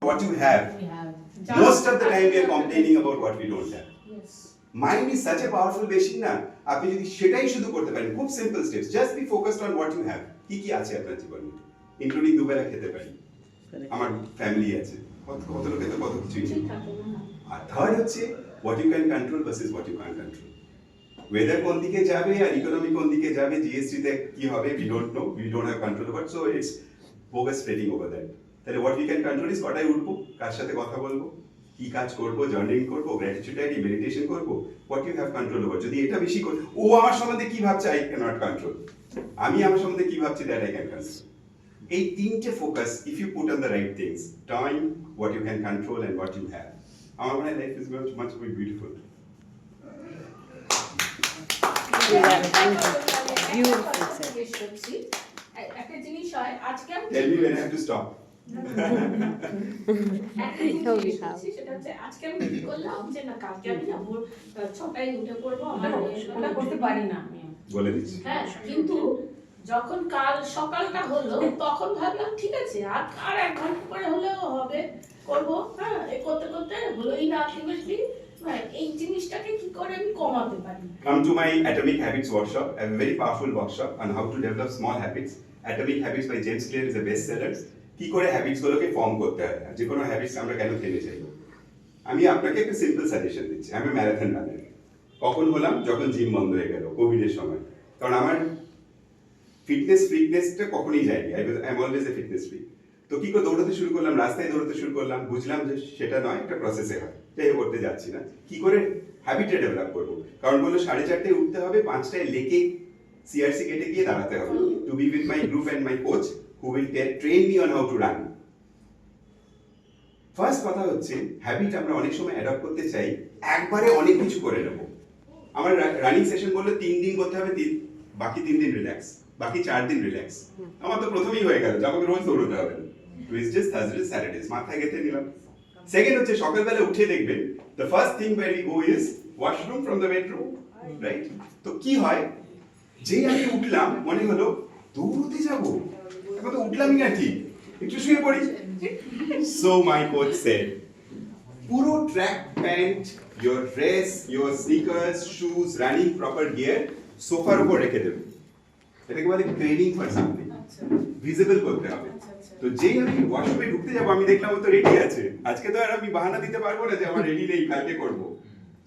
what you have. Most of the time we are complaining about what we don't have. Mind is such a powerful machine না, আপনি যদি সেটাই শুধু করতে পারেন, খুব simple steps, just be focused on what you have. কি কি আছে আপনার জীবনে, ইনক্লুডিং দুবেলা খেতে পারি, আমার ফ্যামিলি আছে, কত লোকে তো কত কিছুই নেই। আর থার্ড হচ্ছে what you can control versus what you can control. Weather কোন দিকে যাবে আর ইকোনমি কোন দিকে যাবে, জিএসটি তে কি হবে, we don't know, we don't have control over, so it's focus spreading over that. তাহলে what we can control is কটায় উঠবো, কার সাথে কথা বলবো, কি কাজ করবো, জার্নালিং করবো, গ্র্যাটিটিউড ডায়েরি, মেডিটেশন করবো, what you have control over. যদি এটা বেশি করি, ও আমার সম্বন্ধে কি ভাবছে, আই ক্যান নট কন্ট্রোল, আমি আমার সম্বন্ধে কি ভাবছি, দ্যাট আই ক্যান কন্ট্রোল। এই তিনটে focus if you put on the right things, time, what you can control and what you have, আমার মনে হয় life is much more beautiful. একটা জিনিস হয় আজকে আমি Tell me when I have to stop. সেটা হচ্ছে আজকে আমি কি করলাম যে না কালকে আমি না ভোর 6টায় উঠে পড়বো, আমার ওটা করতে পারি না আমি, বলে দিচ্ছি। হ্যাঁ, কিন্তু যখন কাল সকালটা হলো তখন ভাবলাম ঠিক আছে আর 1 ঘন্টা পরে হলেও হবে, করব, হ্যাঁ, এই করতে করতে হলোই না আলটিমেটলি। এই জিনিসটাকে কি করে আমি কমাতে পারি? Come to my Atomic Habits workshop, a very powerful workshop on how to develop small habits. Atomic Habits by James Clear is a bestseller. কি করে হ্যাবিটস গুলোকে ফর্ম করতে হয়, যে কোনো হ্যাবিটস আমরা কেন থেমে যাই। আমি আপনাকে একটা সিম্পল সাজেশন দিচ্ছি। আমি ম্যারাথন রানার কখন হলাম, যখন জিম বন্ধ হয়ে গেল কোভিড এর সময়, কারণ আমার ফিটনেসটা কখনোই যায়নি, I am always a fitness freak. তো কি করে দৌড়াতে শুরু করলাম, রাস্তায় দৌড়াতে শুরু করলাম, বুঝলাম যে সেটা নয়, একটা প্রসেসে হয়, যাই করতে যাচ্ছি না। কি করে হ্যাবিটটা ডেভেলপ করবো, কারণ বললো 4:30 উঠতে হবে, 5টায় লেকে সিআরসি গেটে গিয়ে দাঁড়াতে হবে, to be with my group and my coach who will train me on how to run. First কথা হচ্ছে হ্যাবিট আমরা অনেক সময় অ্যাডপ্ট করতে চাই, একবারে অনেক কিছু করে নেব। আমার রানিং সেশন বললে 3 দিন করতে হবে, বাকি 3 দিন রিল্যাক্স, বাকি 4 দিন রিল্যাক্স। আমার তো প্রথমেই হয়ে গেল যে আমাকে রোজ দৌড়তে হবে, টুইসডেজ, থার্সডেজ, স্যাটারডেজ মাথায় গেঁথে নিলাম। সেকেন্ড হচ্ছে সকালবেলা উঠে দেখবেন, the first thing where we go is washroom from the bedroom, right? তো কি হয়, যেই আমি উঠলাম মনে হলো দৌড়তে যাবো, এখন তো উঠলামই না, ঠিক একটু শুয়ে পড়ি। So my coach said, পুরো track pant, your dress, your sneakers, shoes, running proper gear সোফার উপর রেখে দেবে। এটাকে বলে ট্রেনিং ফর সামথিং, ভিজিবল করতে হবে। তো যেই আমি ওয়াশরুমে ঢুকতে যাবো, আমি দেখলাম ও তো রেডি আছে, আজকে তো আর আমি বাহানা দিতে পারবো না যে আমার রেডি নেই, কালকে করবো।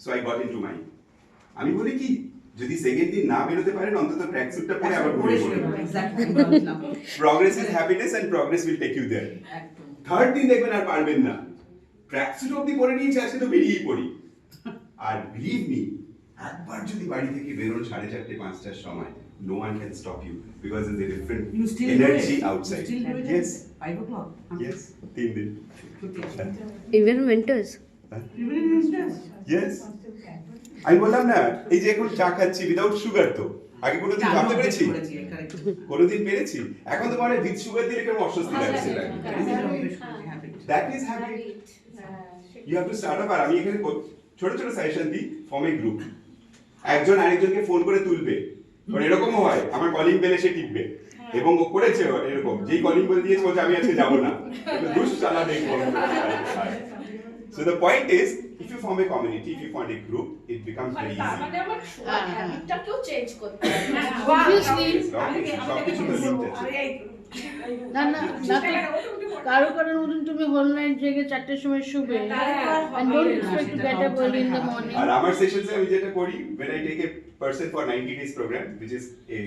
So I got into mind, আমি বলি কি, যদি সেকেন্ড দিন না বেরোতে পারেন অন্তত ট্র্যাক স্যুটটা পরে আবার ঘুরে পড়বেন। Progress is happiness and progress will take you there. Third দিন দেখবেন আর পারবেন না, ট্র্যাক স্যুট অবধি পরে নিয়েছি, আজকে তো বেরিয়েই পড়ি। আর বিলিভ মি, একবার যদি বাড়ি থেকে বেরোন 4:30 5টার সময়, no one can stop you because there's a different energy outside. Yes, 5 o'clock. yes, 3 দিন। Even winters. Yes. আমি বললাম না, এই যে এখন চা খাচ্ছি উইদাউট সুগার, তো আগে কোনোদিন ভাবতে পেরেছি, কোনোদিন পেরেছি, এখন তো মানে উইথ সুগার দিলে কেমন অস্বস্তি লাগছে। That is habit, you have to start up. আর আমি এখানে ছোট ছোট সাজেশন দিই, ফর্ম এ গ্রুপ, একজন আরেকজনকে ফোন করে তুলবে, কারণ এরকমও হয় আমার কলিং বেলে সে টিপবে, এবং ও করেছে এরকম, যেই কলিং বেল দিয়েছে বলছে আমি আজকে যাবো না, দুষ চালা দেখবো। So the point is, if you form a community, if you form a group, it becomes very easy. মানে আমার হ্যাবিটটাকেও চেঞ্জ করতে হবে। সবকিছু তো লিঙ্ক আছে। না না না, কারো মতন তুমি হোল নাইট জেগে 4টের সময় শুবে, and don't expect to get up early in the morning. আর আমার সেশনসে আমি যেটা করি, when I take a person for 90 days program, which is a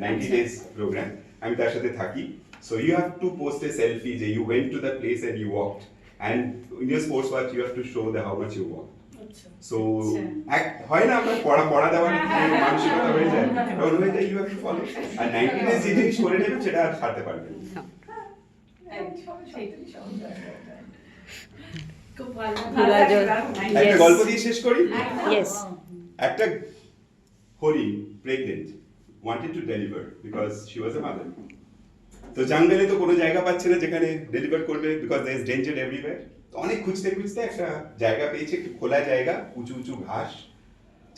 90 days program, আমি তার সাথে থাকি। So you have to post a selfie যে you went to the place and you walked, and in your sports watch you have to show the how much you walked. So হয় না, আমরা পড়া দেওয়ার মানসিকতা হয়ে যায়, তখন হয়ে যায়, you have to follow, R 90 days যে জিনিস করে নেবে সেটা আর ছাড়তে পারবে না। একটা গল্প দিয়ে শেষ করি। Yes. একটা হরিণ, pregnant, wanted to deliver because she was a mother. তো জঙ্গলে তো কোনো জায়গা পাচ্ছে না যেখানে ডেলিভার করবে, because there is danger everywhere. তো অনেক খুঁজতে খুঁজতে একটা জায়গা পেয়েছে, একটু খোলা জায়গা, উঁচু উঁচু ঘাস,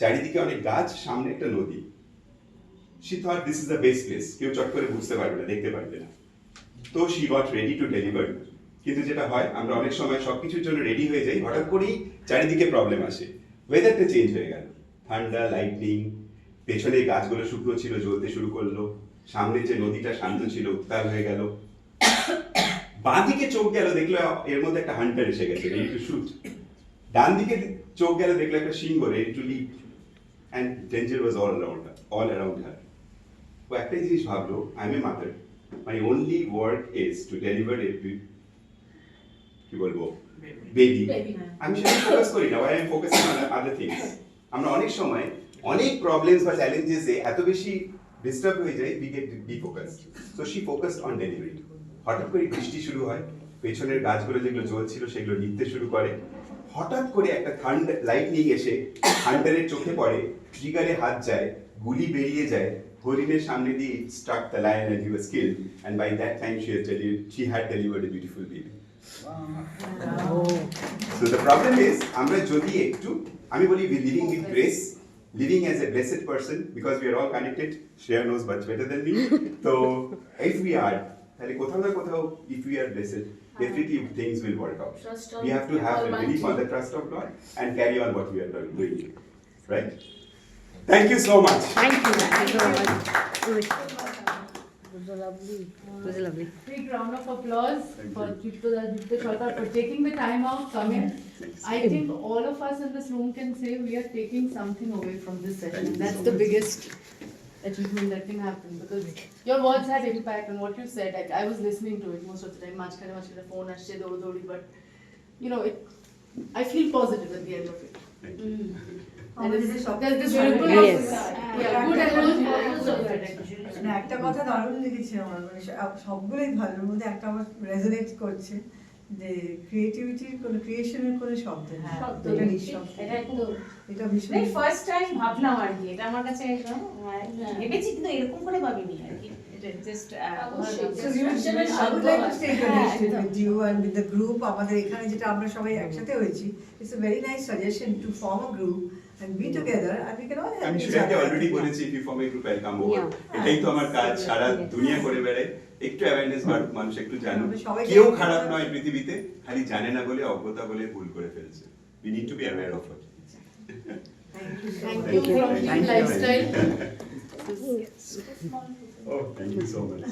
চারিদিকে অনেক গাছ, সামনে একটা নদী। She thought this is the best place, কেউ চট করে বুঝতে পারবে না, দেখতে পারবে না। তো she got ready to deliver, কিন্তু যেটা হয় আমরা অনেক সময় সবকিছুর জন্য রেডি হয়ে যাই, হঠাৎ করেই চারিদিকে প্রবলেম আসে, ওয়েদারটা চেঞ্জ হয়ে গেল, ঠান্ডা, লাইটনিং, পেছনে গাছগুলো শুকনো ছিল জ্বলতে শুরু করলো, সামনে যে নদীটা শান্ত ছিল উত্তাল হয়ে গেল, বাঁ দিকে চোখ গেল দেখলো এর মধ্যে একটা হান্টার এসে গেছে, রেডি টু শুট, ডান দিকে চোখ গেল দেখলো একটা সিংহ, ready to live, and danger was all around her. ও একটাই জিনিস ভাবলো, I am a mother, my only work is to deliver a কি বলবো বেবি। Baby. আমি সেটা ফোকাস করি না, I am focusing on other things. আমরা অনেক সময় অনেক প্রবলেমস বা চ্যালেঞ্জেসে এত বেশি ডিস্টার্ব হয়ে যাই, we get defocused. So she focused on delivery. হঠাৎ করে বৃষ্টি শুরু হয়, পেছনের গাছগুলো যেগুলো জ্বলছিল সেগুলো নিভতে শুরু করে, হঠাৎ করে একটা থান্ডার লাইটনিং এসে হান্টারের চোখে পড়ে, ট্রিগারে হাত যায়, গুলি বেরিয়ে যায়, হরিণের সামনে দিয়ে struck the lion and he was killed, and by that time she had delivered a beautiful baby. So the problem is, আমরা যদি একটু, আমি বলি we living with grace, living as a blessed person, because we are all connected. Shreya knows much better than me. So if we are, তাহলে কোথাও না কোথাও, if we are blessed, definitely things will work out. Trust on We have to have a Almighty. belief on the trust of God and carry on what we are doing, right? Thank you so much. Thank you so much. It was lovely. It was lovely. Big round of applause for Jitendra Sarkar for taking the time out, coming. I think all of us in this room can say we are taking something away from this session. Thank you That's so the much. biggest achievement that can happen, because your words had impact, and what you said, like, I was listening to it most of the time, machkare phone asche dodi, but you know, I feel positive at the end of it. Thank you. There's this Yes. good energy. মানে একটা কথা দারুণ লেগেছে আমার, মানে সবগুলোই ভালো, এর মধ্যে একটা আমার রেজোনেট করছে যে ক্রিয়েটিভিটির কোনো ক্রিয়েশনের কোনো শব্দ নেই, এটা নিঃশব্দ, এটা একদম এটা ভীষণ ফার্স্ট টাইম ভাবলাম আর কি, এটা আমার কাছে একদম ভেবেছি কিন্তু এরকম করে ভাবিনি আর কি, এটা জাস্ট অবশ্যই। So I would like to stay connected with you and with the group. আমাদের এখানে যেটা আমরা সবাই একসাথে হয়েছি, it's a very nice suggestion to form a group and be together and we can all help আমি each শ্রেয়াকে other. Already বলেছি, if you form a group, I'll come over. Yeah. এটাই তো আমার কাজ, সারা Yes. দুনিয়া করে বেড়াই, একটু অ্যাওয়ারনেস বাড়ুক, মানুষ একটু জানুক। আমরা সবাই কেউ জানি। খারাপ নয় পৃথিবীতে, খালি জানে না বলে, অজ্ঞতা বলে ভুল করে ফেলছে। We need to be aware of it. Thank you so Thank much. you from Thank Team you. Lifestyle. Oh, thank you so much.